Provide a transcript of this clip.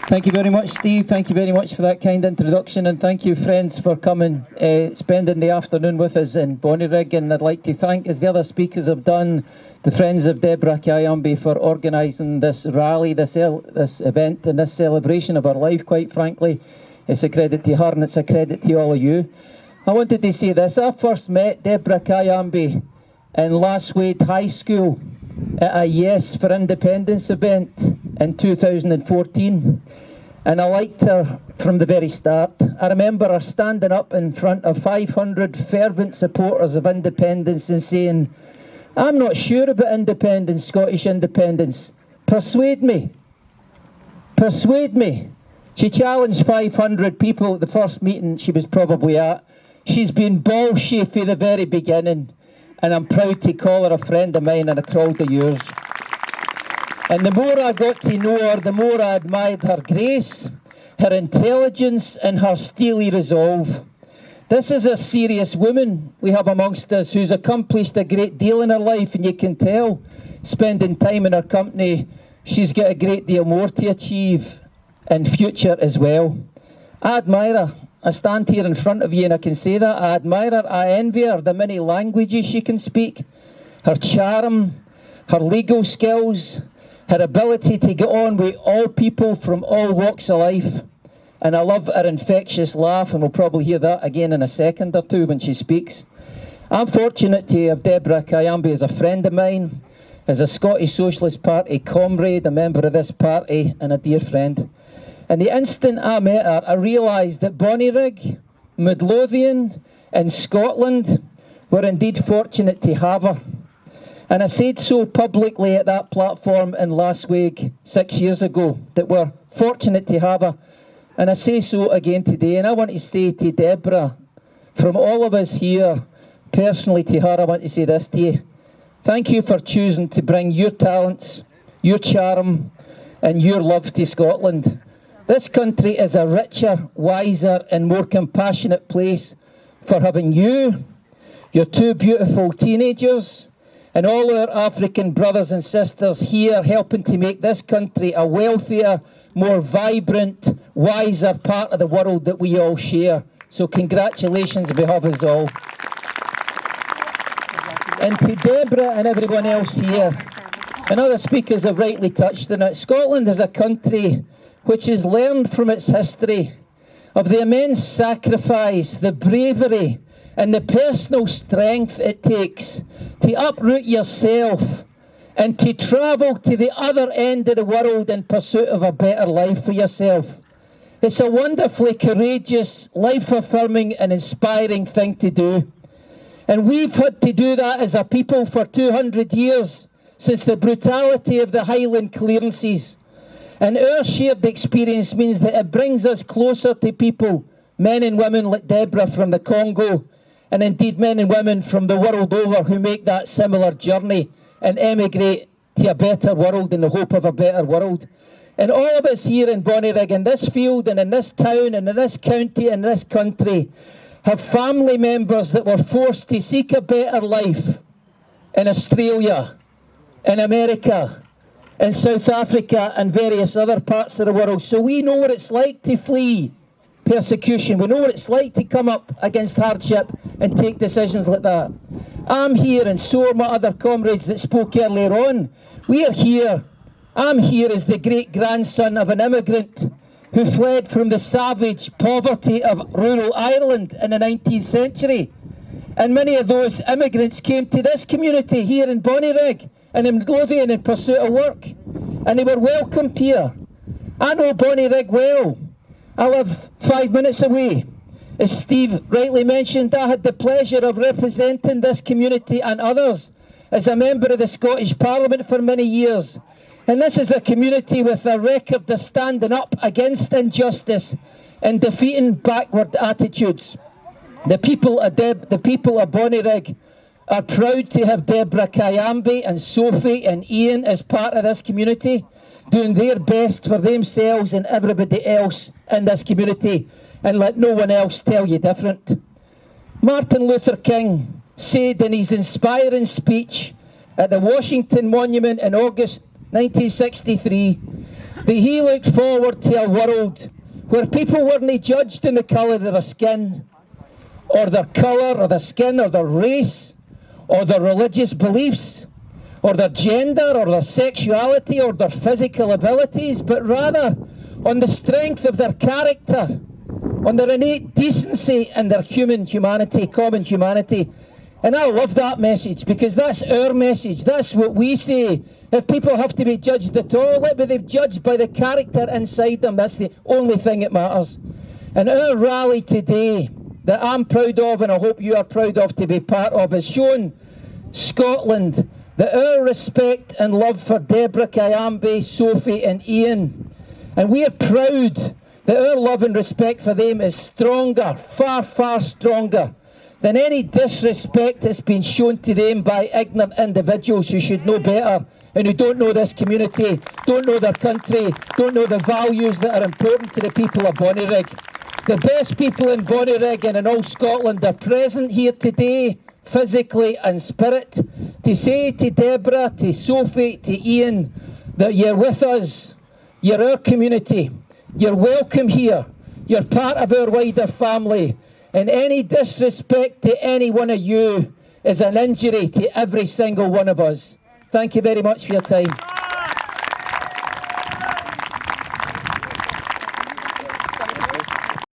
Thank you very much, Steve. Thank you very much for that kind introduction, and thank you, friends, for coming, spending the afternoon with us in Bonnyrigg. And I'd like to thank, as the other speakers have done, the Friends of Deborah Kayambe for organising this rally, this event and this celebration of her life, quite frankly. It's a credit to her and it's a credit to all of you. I wanted to say this. I first met Deborah Kayambe in Lasswade High School at a Yes for Independence event in 2014. And I liked her from the very start. I remember her standing up in front of 500 fervent supporters of independence and saying, "I'm not sure about independence, Scottish independence. Persuade me. Persuade me." She challenged 500 people at the first meeting she was probably at. She's been ball-shy from the very beginning, and I'm proud to call her a friend of mine and a crowd of yours. And the more I got to know her, the more I admired her grace, her intelligence and her steely resolve. This is a serious woman we have amongst us who's accomplished a great deal in her life, and you can tell, spending time in her company, she's got a great deal more to achieve in future as well. I admire her. I stand here in front of you and I can say that. I admire her. I envy her the many languages she can speak, her charm, her legal skills, her ability to get on with all people from all walks of life. And I love her infectious laugh, and we'll probably hear that again in a second or two when she speaks. I'm fortunate to have Deborah Kayambe as a friend of mine, as a Scottish Socialist Party comrade, a member of this party and a dear friend. And the instant I met her, I realised that Bonnyrigg, Midlothian and Scotland were indeed fortunate to have her. And I said so publicly at that platform in Lasswade 6 years ago, that we're fortunate to have her. And I say so again today. And I want to say to Deborah, from all of us here, personally to her, I want to say this to you. Thank you for choosing to bring your talents, your charm and your love to Scotland. This country is a richer, wiser and more compassionate place for having you, your two beautiful teenagers, and all our African brothers and sisters here helping to make this country a wealthier, more vibrant, wiser part of the world that we all share. So congratulations on behalf of us all. And to Deborah and everyone else here, and other speakers have rightly touched on it, Scotland is a country which has learned from its history of the immense sacrifice, the bravery and the personal strength it takes to uproot yourself and to travel to the other end of the world in pursuit of a better life for yourself. It's a wonderfully courageous, life-affirming and inspiring thing to do. And we've had to do that as a people for 200 years, since the brutality of the Highland clearances. And our shared experience means that it brings us closer to people, men and women like Deborah from the Congo, and indeed men and women from the world over who make that similar journey and emigrate to a better world in the hope of a better world. And all of us here in Bonnyrigg, in this field and in this town and in this county and this country, have family members that were forced to seek a better life in Australia, in America, in South Africa and various other parts of the world. So we know what it's like to flee persecution. We know what it's like to come up against hardship and take decisions like that. I'm here, and so are my other comrades that spoke earlier on. We are here. I'm here as the great-grandson of an immigrant who fled from the savage poverty of rural Ireland in the 19th century. And many of those immigrants came to this community here in Bonnyrigg and in Midlothian in pursuit of work. And they were welcomed here. I know Bonnyrigg well. I live 5 minutes away. As Steve rightly mentioned, I had the pleasure of representing this community and others as a member of the Scottish Parliament for many years. And this is a community with a record of standing up against injustice and defeating backward attitudes. The people of Bonnyrigg are proud to have Deborah Kayambe and Sophie and Ian as part of this community, doing their best for themselves and everybody else in this community, and let no one else tell you different. Martin Luther King said in his inspiring speech at the Washington Monument in August 1963, that he looked forward to a world where people weren't judged in the colour of their skin, or their colour, or their skin, or their race, or their religious beliefs, or their gender, or their sexuality, or their physical abilities, but rather on the strength of their character, on their innate decency and their humanity, common humanity. And I love that message, because that's our message. That's what we say. If people have to be judged at all, let me be judged by the character inside them. That's the only thing that matters. And our rally today, that I'm proud of, and I hope you are proud of to be part of, has shown Scotland that our respect and love for Deborah, Kayambe, Sophie and Ian, and we are proud that our love and respect for them is stronger, far, far stronger than any disrespect that's been shown to them by ignorant individuals who should know better and who don't know this community, don't know their country, don't know the values that are important to the people of Bonnyrigg. The best people in Bonnyrigg and in all Scotland are present here today, physically and spirit, to say to Deborah, to Sophie, to Ian, that you're with us, you're our community, you're welcome here, you're part of our wider family, and any disrespect to any one of you is an injury to every single one of us. Thank you very much for your time.